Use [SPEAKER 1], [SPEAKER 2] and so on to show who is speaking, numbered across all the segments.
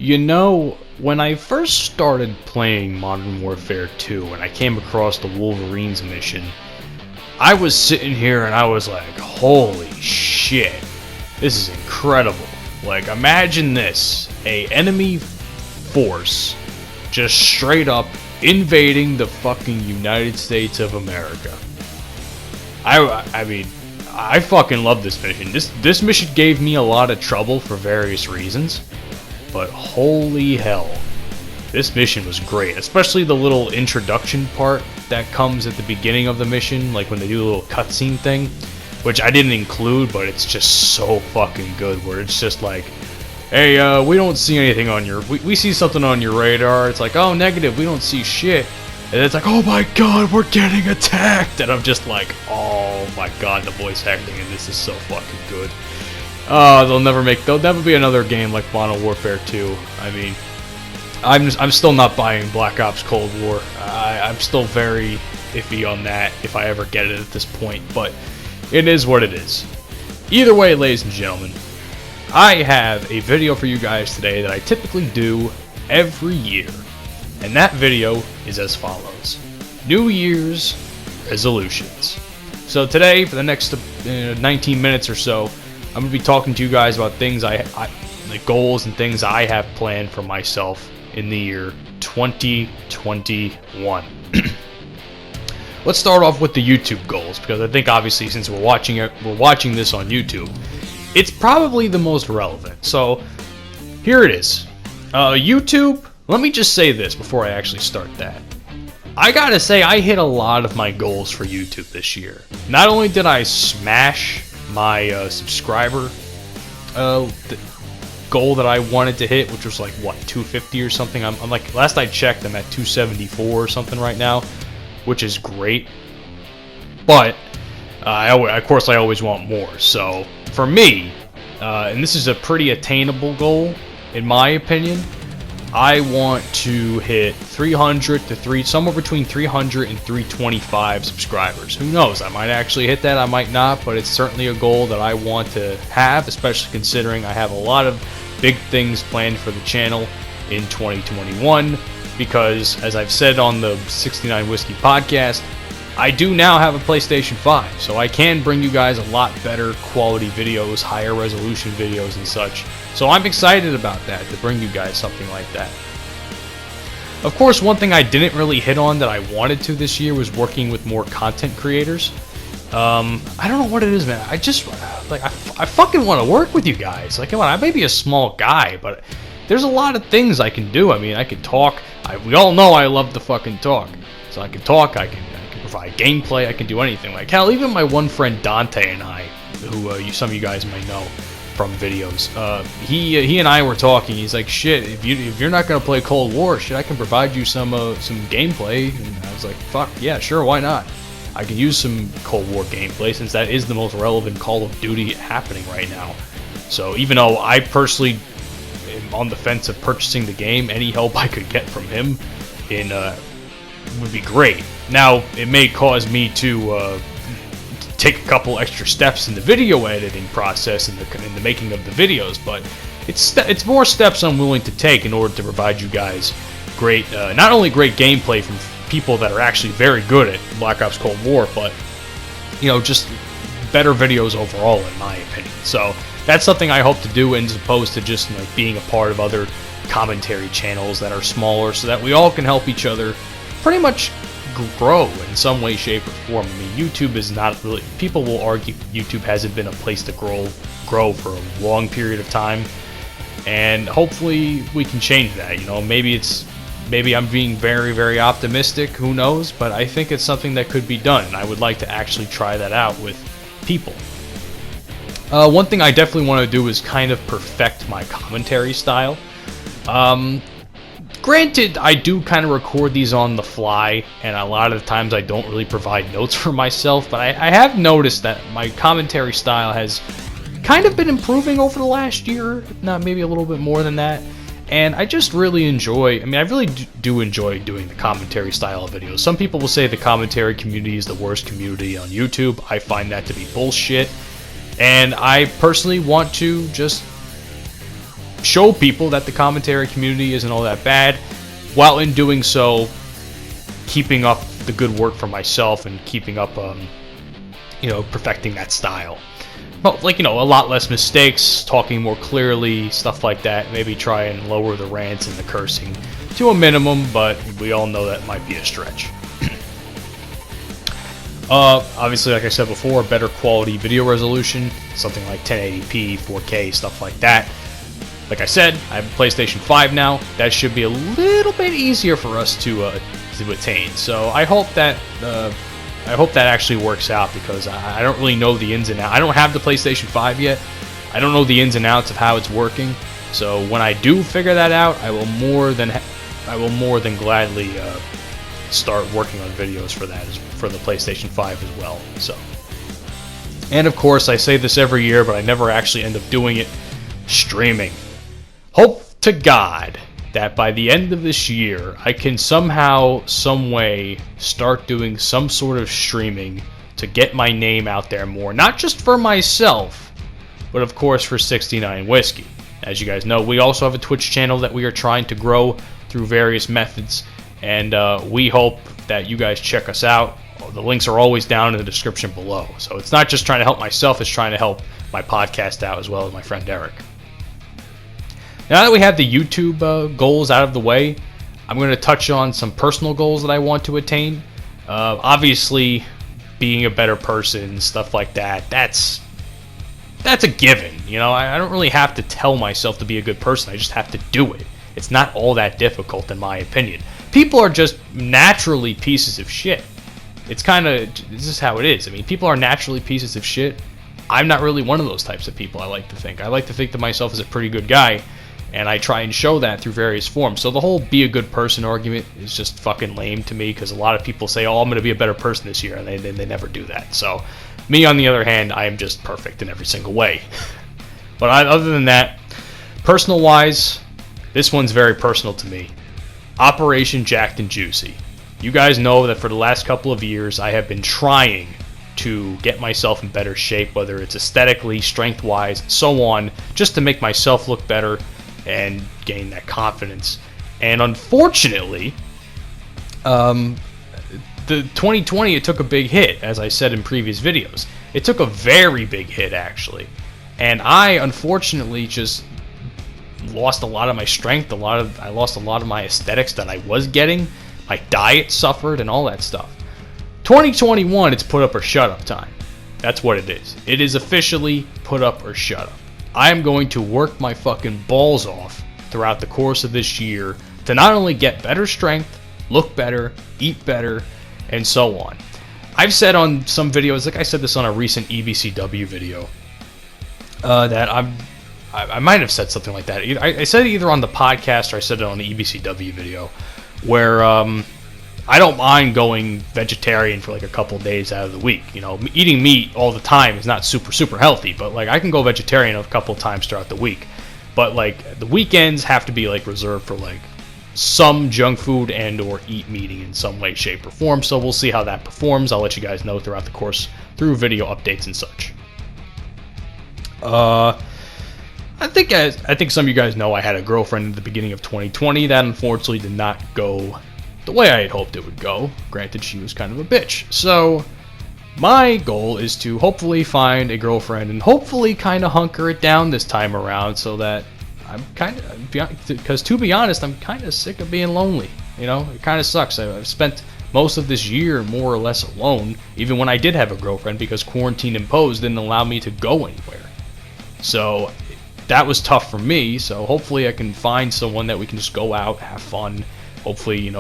[SPEAKER 1] You know, when I first started playing Modern Warfare 2 and I came across the Wolverines mission, I was sitting here and I was like, holy shit, this is incredible. Like, imagine this, a enemy force just straight up invading the fucking United States of America. I mean, I fucking love this mission. This mission gave me a lot of trouble for various reasons, but holy hell, this mission was great. Especially the little introduction part that comes at the beginning of the mission, like when they do the little cutscene thing, which I didn't include, but it's just so fucking good, where it's just like, hey, we don't see anything on your... We see something on your radar. It's like, oh, negative, we don't see shit. And it's like, oh my god, we're getting attacked! And I'm just like, oh my god, the voice acting in this is so fucking good. There'll never be another game like Modern Warfare 2. I mean, I'm still not buying Black Ops Cold War. I'm still very iffy on that if I ever get it at this point, but it is what it is. Either way, ladies and gentlemen, I have a video for you guys today that I typically do every year, and that video is as follows: New Year's resolutions. So today, for the next 19 minutes or so, I'm going to be talking to you guys about things the goals and things I have planned for myself in the year 2021. Let's start off with the YouTube goals, because I think obviously since we're watching this on YouTube, it's probably the most relevant. So here it is. YouTube, let me just say this before I actually start that. I gotta say, I hit a lot of my goals for YouTube this year. Not only did I smash my subscriber goal that I wanted to hit, which was like, what, 250 or something? I'm like, last I checked, I'm at 274 or something right now, which is great. But of course I always want more. So for me, and this is a pretty attainable goal in my opinion, I want to hit 300 to somewhere between 300 and 325 subscribers. Who knows? I might actually hit that, I might not, but it's certainly a goal that I want to have, especially considering I have a lot of big things planned for the channel in 2021, because as I've said on the 69 Whiskey podcast, I do now have a PlayStation 5, so I can bring you guys a lot better quality videos, higher resolution videos and such. So I'm excited about that, to bring you guys something like that. Of course, one thing I didn't really hit on that I wanted to this year was working with more content creators. I don't know what it is, man. I just, like, I fucking want to work with you guys. Like, come on, I may be a small guy, but there's a lot of things I can do. I mean, I can talk. We all know I love to fucking talk. So I can talk, I can provide gameplay, I can do anything. Like, hell, even my one friend Dante and I, who some of you guys might know from videos, he and I were talking. He's like, shit, if you're not gonna play Cold War, shit, I can provide you some gameplay. And I was like, fuck yeah, sure, why not? I can use some Cold War gameplay, since that is the most relevant Call of Duty happening right now. So even though I personally am on the fence of purchasing the game, any help I could get from him would be great. Now, it may cause me to take a couple extra steps in the video editing process and in the making of the videos, but it's more steps I'm willing to take in order to provide you guys great, not only great gameplay from people that are actually very good at Black Ops Cold War, but just better videos overall, in my opinion. So that's something I hope to do, as opposed to just like being a part of other commentary channels that are smaller, so that we all can help each other pretty much grow in some way, shape, or form. I mean, YouTube is not really... People will argue YouTube hasn't been a place to grow for a long period of time, and hopefully we can change that. Maybe I'm being very, very optimistic. Who knows? But I think it's something that could be done, and I would like to actually try that out with people. One thing I definitely want to do is kind of perfect my commentary style. Granted, I do kind of record these on the fly, and a lot of the times I don't really provide notes for myself, but I have noticed that my commentary style has kind of been improving over the last year, if not maybe a little bit more than that, and I just really enjoy, I really do enjoy doing the commentary style of videos. Some people will say the commentary community is the worst community on YouTube. I find that to be bullshit, and I personally want to just show people that the commentary community isn't all that bad, while in doing so, keeping up the good work for myself and keeping up, perfecting that style. But, a lot less mistakes, talking more clearly, stuff like that. Maybe try and lower the rants and the cursing to a minimum, but we all know that might be a stretch. Obviously, like I said before, better quality video resolution, something like 1080p, 4K, stuff like that. Like I said, I have a PlayStation 5 now. That should be a little bit easier for us to attain. So I hope that actually works out, because I don't really know the ins and outs. I don't have the PlayStation 5 yet. I don't know the ins and outs of how it's working. So when I do figure that out, I will more than gladly start working on videos for that, for the PlayStation 5 as well. So, and of course, I say this every year, but I never actually end up doing it. Streaming. Hope to God that by the end of this year, I can somehow, some way, start doing some sort of streaming to get my name out there more. Not just for myself, but of course for 69 Whiskey. As you guys know, we also have a Twitch channel that we are trying to grow through various methods, and we hope that you guys check us out. The links are always down in the description below. So it's not just trying to help myself, it's trying to help my podcast out as well as my friend Eric. Now that we have the YouTube goals out of the way, I'm going to touch on some personal goals that I want to attain. Obviously, being a better person, stuff like that, that's a given. I don't really have to tell myself to be a good person. I just have to do it. It's not all that difficult, in my opinion. People are just naturally pieces of shit. This is how it is. I mean, people are naturally pieces of shit. I'm not really one of those types of people, I like to think. I like to think of myself as a pretty good guy, and I try and show that through various forms. So the whole be a good person argument is just fucking lame to me, because a lot of people say, oh, I'm going to be a better person this year, and they never do that. So me, on the other hand, I am just perfect in every single way. But other than that, personal-wise, this one's very personal to me. Operation Jacked and Juicy. You guys know that for the last couple of years, I have been trying to get myself in better shape, whether it's aesthetically, strength-wise, so on, just to make myself look better and gain that confidence. And unfortunately, the 2020, it took a big hit, as I said in previous videos. It took a very big hit, actually. And I, unfortunately, just lost a lot of my strength, I lost a lot of my aesthetics that I was getting. My diet suffered and all that stuff. 2021, it's put up or shut up time. That's what it is. It is officially put up or shut up. I am going to work my fucking balls off throughout the course of this year to not only get better strength, look better, eat better, and so on. I've said on some videos, like I said this on a recent EBCW video, that I might have said something like that. I said it either on the podcast or I said it on the EBCW video, where I don't mind going vegetarian for like a couple days out of the week. Eating meat all the time is not super healthy, but like I can go vegetarian a couple times throughout the week. But like the weekends have to be like reserved for like some junk food and or eat meat in some way, shape, or form. So we'll see how that performs. I'll let you guys know throughout the course through video updates and such. I think some of you guys know I had a girlfriend at the beginning of 2020 that unfortunately did not go the way I had hoped it would go. Granted, she was kind of a bitch. So my goal is to hopefully find a girlfriend and hopefully kind of hunker it down this time around, so that I'm because to be honest, I'm kind of sick of being lonely. It kind of sucks. I've spent most of this year more or less alone, even when I did have a girlfriend, because quarantine imposed didn't allow me to go anywhere. So that was tough for me. So hopefully I can find someone that we can just go out, have fun. Hopefully,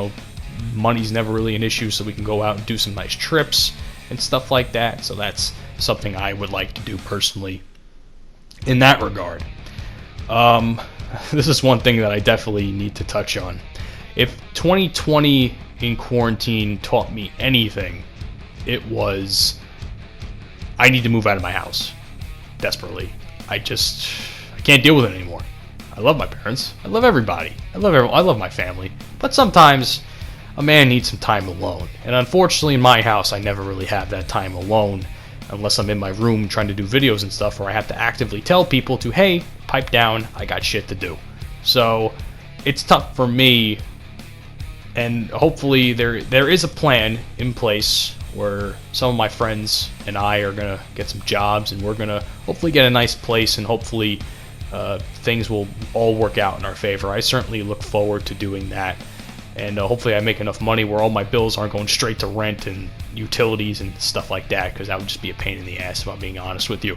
[SPEAKER 1] money's never really an issue, so we can go out and do some nice trips and stuff like that. So that's something I would like to do personally in that regard. This is one thing that I definitely need to touch on. If 2020 in quarantine taught me anything, it was I need to move out of my house desperately. I can't deal with it anymore. I love my parents. I love everybody. I love my family. But sometimes a man needs some time alone. And unfortunately, in my house, I never really have that time alone unless I'm in my room trying to do videos and stuff, where I have to actively tell people to, hey, pipe down. I got shit to do. So it's tough for me, and hopefully there is a plan in place where some of my friends and I are going to get some jobs, and we're going to hopefully get a nice place, and hopefully things will all work out in our favor. I certainly look forward to doing that, and hopefully I make enough money where all my bills aren't going straight to rent and utilities and stuff like that, because that would just be a pain in the ass if I'm being honest with you.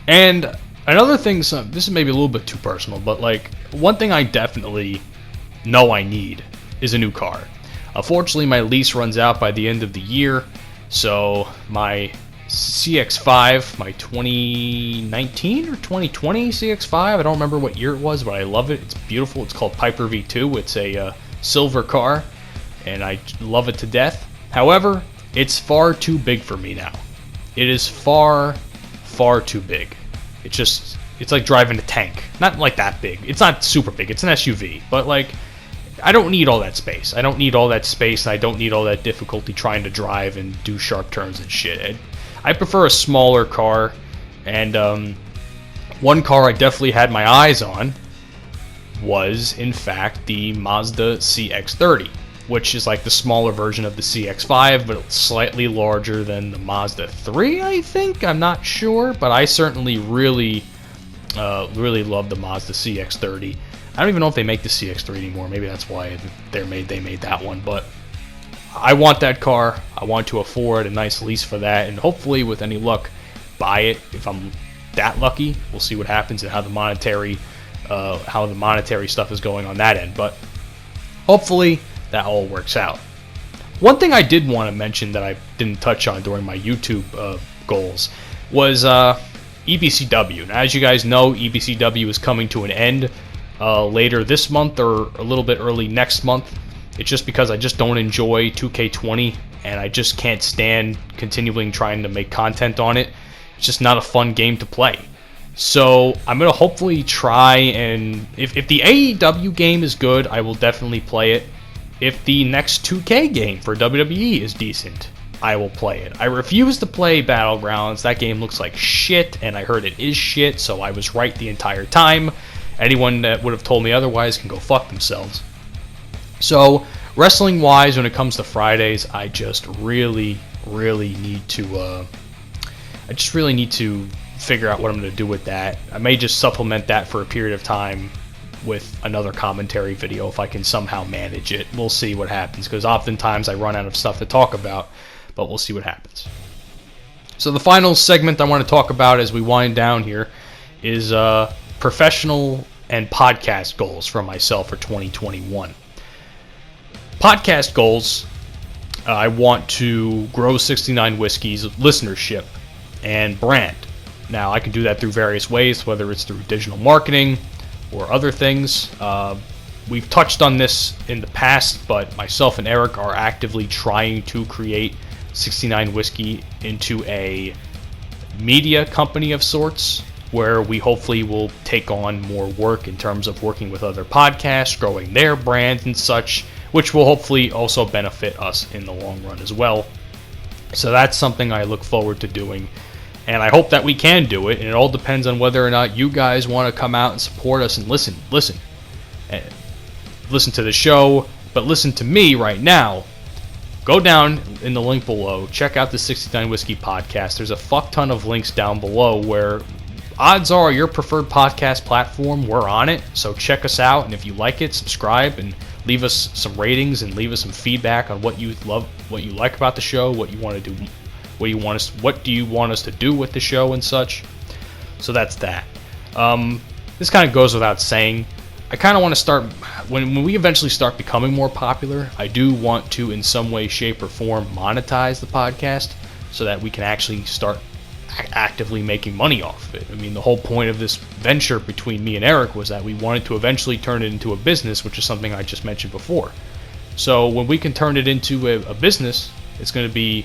[SPEAKER 1] And another thing, this is maybe a little bit too personal, but like one thing I definitely know I need is a new car. Unfortunately, my lease runs out by the end of the year, so my CX-5, my 2019 or 2020 CX-5, I don't remember what year it was, but I love it. It's beautiful. It's called Piper V2. It's a silver car, and I love it to death. However, it's far too big for me now. It is far, far too big. It's like driving a tank. Not like that big. It's not super big. It's an SUV, but like, I don't need all that space. I don't need all that space, and I don't need all that difficulty trying to drive and do sharp turns and shit. I prefer a smaller car, and one car I definitely had my eyes on was, in fact, the Mazda CX-30, which is like the smaller version of the CX-5, but slightly larger than the Mazda 3, I think? I'm not sure, but I certainly really love the Mazda CX-30. I don't even know if they make the CX-3 anymore. Maybe that's why they made that one. But I want that car. I want to afford a nice lease for that, and hopefully, with any luck, buy it if I'm that lucky. We'll see what happens and how the monetary stuff is going on that end. But hopefully, that all works out. One thing I did want to mention that I didn't touch on during my YouTube goals was EBCW. Now, as you guys know, EBCW is coming to an end later this month or a little bit early next month. It's just because I just don't enjoy 2K20, and I just can't stand continuing trying to make content on it. It's just not a fun game to play. So I'm going to hopefully try, and if the AEW game is good, I will definitely play it. If the next 2K game for WWE is decent, I will play it. I refuse to play Battlegrounds. That game looks like shit, and I heard it is shit, so I was right the entire time. Anyone that would have told me otherwise can go fuck themselves. So, wrestling-wise, when it comes to Fridays, I just really need to figure out what I'm going to do with that. I may just supplement that for a period of time with another commentary video if I can somehow manage it. We'll see what happens, because oftentimes I run out of stuff to talk about, but we'll see what happens. So the final segment I want to talk about as we wind down here is professional and podcast goals for myself for 2021. Podcast goals, I want to grow 69 Whiskey's listenership and brand. Now, I can do that through various ways, whether it's through digital marketing or other things. We've touched on this in the past, but myself and Eric are actively trying to create 69 Whiskey into a media company of sorts, where we hopefully will take on more work in terms of working with other podcasts, growing their brands and such, which will hopefully also benefit us in the long run as well. So that's something I look forward to doing, and I hope that we can do it, and it all depends on whether or not you guys want to come out and support us and listen to the show, but listen to me right now. Go down in the link below, check out the 69 Whiskey podcast. There's a fuck ton of links down below where odds are your preferred podcast platform, we're on it. So check us out, and if you like it, subscribe and leave us some ratings and leave us some feedback on what you love, what you like about the show, what you want to do, what do you want us to do with the show and such. So that's that. This kind of goes without saying. I kind of want to start, when we eventually start becoming more popular, I do want to, in some way, shape, or form, monetize the podcast so that we can actually start actively making money off of it. I mean, the whole point of this venture between me and Eric was that we wanted to eventually turn it into a business, which is something I just mentioned before. So when we can turn it into a business, it's going to be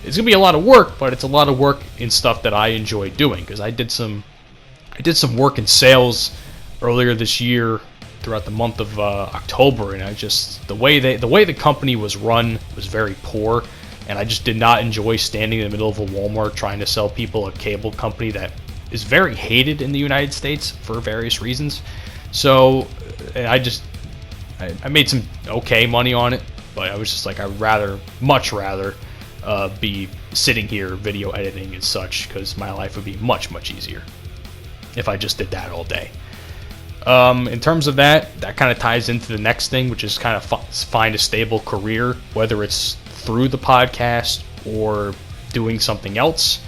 [SPEAKER 1] a lot of work, but it's a lot of work in stuff that I enjoy doing, because I did some work in sales earlier this year throughout the month of October, and the way the company was run was very poor, and I just did not enjoy standing in the middle of a Walmart trying to sell people a cable company that is very hated in the United States for various reasons. So I made some okay money on it, but I was just like, I'd much rather be sitting here video editing and such, because my life would be much easier if I just did that all day. In terms of that kind of ties into the next thing, which is kind of find a stable career, whether it's through the podcast or doing something else.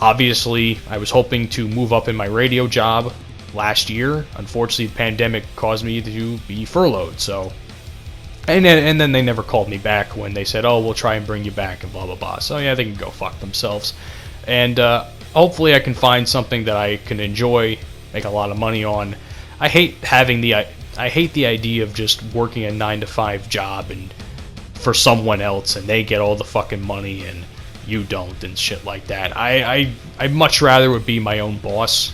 [SPEAKER 1] Obviously, I was hoping to move up in my radio job last year. Unfortunately, the pandemic caused me to be furloughed. So, and then they never called me back when they said, "Oh, we'll try and bring you back," and blah blah blah. So yeah, they can go fuck themselves. And hopefully, I can find something that I can enjoy, make a lot of money on. I hate the idea of just working a 9-to-5 job and for someone else, and they get all the fucking money and you don't, and shit like that. I much rather would be my own boss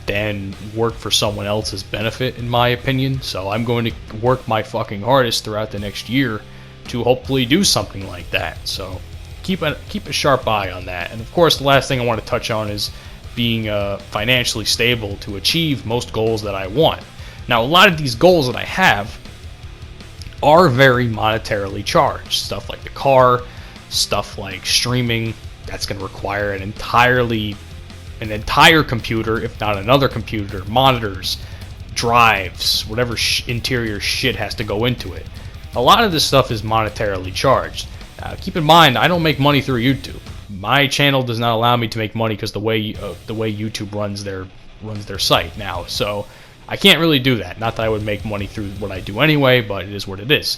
[SPEAKER 1] than work for someone else's benefit, in my opinion. So I'm going to work my fucking hardest throughout the next year to hopefully do something like that. So keep a sharp eye on that. And of course, the last thing I want to touch on is being financially stable to achieve most goals that I want. Now, a lot of these goals that I have are very monetarily charged. Stuff like the car, stuff like streaming, that's going to require an entire computer, if not another computer, monitors, drives, whatever interior shit has to go into it. A lot of this stuff is monetarily charged. Keep in mind, I don't make money through YouTube. My channel does not allow me to make money because the way YouTube runs their site now. So I can't really do that. Not that I would make money through what I do anyway, but it is what it is.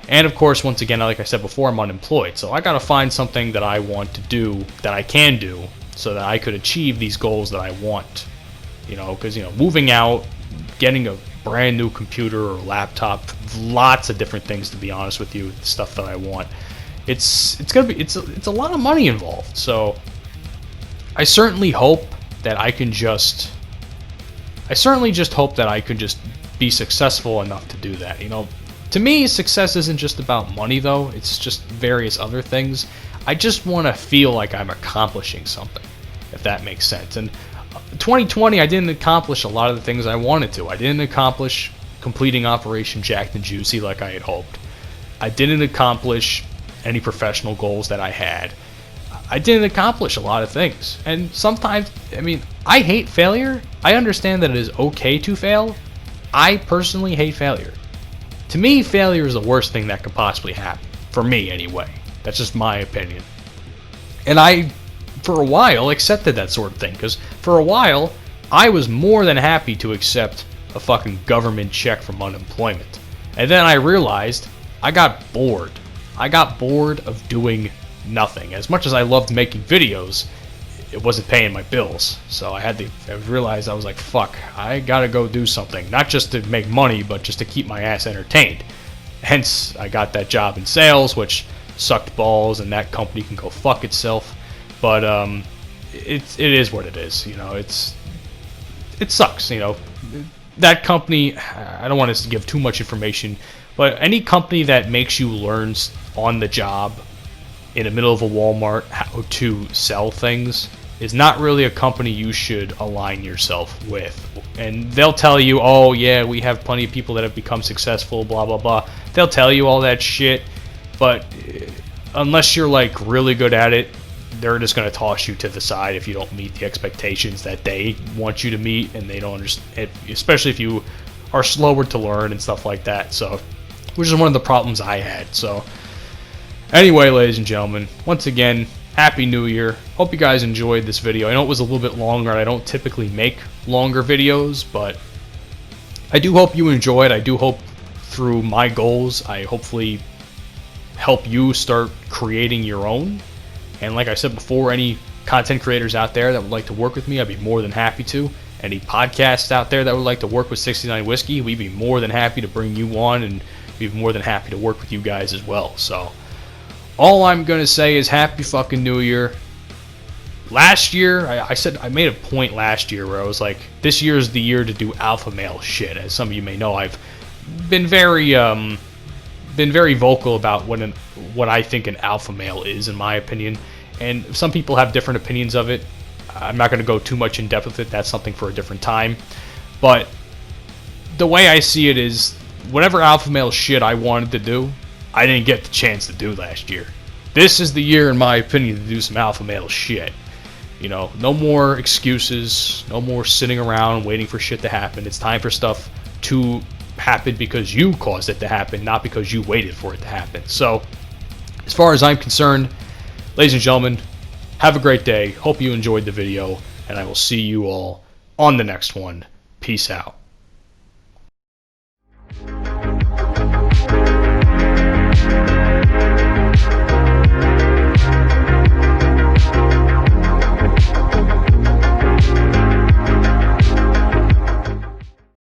[SPEAKER 1] And of course, once again, like I said before, I'm unemployed. So I gotta find something that I want to do, that I can do, so that I could achieve these goals that I want. Because moving out, getting a brand new computer or laptop, lots of different things, to be honest with you, stuff that I want. It's a lot of money involved. So I certainly hope that I can just be successful enough to do that. To me, success isn't just about money, though. It's just various other things. I just want to feel like I'm accomplishing something, if that makes sense. And 2020, I didn't accomplish a lot of the things I wanted to. I didn't accomplish completing Operation Jacked and Juicy like I had hoped. I didn't accomplish any professional goals that I had. I didn't accomplish a lot of things. And sometimes, I hate failure. I understand that it is okay to fail. I personally hate failure. To me, failure is the worst thing that could possibly happen. For me, anyway. That's just my opinion. And I, for a while, accepted that sort of thing. Because for a while, I was more than happy to accept a fucking government check from unemployment. And then I realized I got bored. I got bored of doing nothing. As much as I loved making videos, it wasn't paying my bills. So I realized, I was like, fuck, I gotta go do something. Not just to make money, but just to keep my ass entertained. Hence, I got that job in sales, which sucked balls, and that company can go fuck itself. But it is what it is. It sucks. That company, I don't want to give too much information, but any company that makes you learn on the job in the middle of a Walmart how to sell things is not really a company you should align yourself with. And they'll tell you, oh yeah, we have plenty of people that have become successful, blah blah blah. They'll tell you all that shit, but unless you're like really good at it, they're just going to toss you to the side if you don't meet the expectations that they want you to meet, and they don't understand, especially if you are slower to learn and stuff like that. So, which is one of the problems I had. So anyway, ladies and gentlemen, once again, Happy New Year. Hope you guys enjoyed this video. I know it was a little bit longer. I don't typically make longer videos, but I do hope you enjoyed. I do hope through my goals, I hopefully help you start creating your own. And like I said before, any content creators out there that would like to work with me, I'd be more than happy to. Any podcasts out there that would like to work with 69 Whiskey, we'd be more than happy to bring you on, and we'd be more than happy to work with you guys as well. So all I'm going to say is Happy fucking New Year. Last year, I made a point last year where I was like, this year is the year to do alpha male shit. As some of you may know, I've been very vocal about what I think an alpha male is, in my opinion. And some people have different opinions of it. I'm not going to go too much in depth with it. That's something for a different time. But the way I see it is, whatever alpha male shit I wanted to do, I didn't get the chance to do last year. This is the year, in my opinion, to do some alpha male shit. You know, no more excuses, no more sitting around waiting for shit to happen. It's time for stuff to happen because you caused it to happen, not because you waited for it to happen. So, as far as I'm concerned, ladies and gentlemen, have a great day. Hope you enjoyed the video, and I will see you all on the next one. Peace out.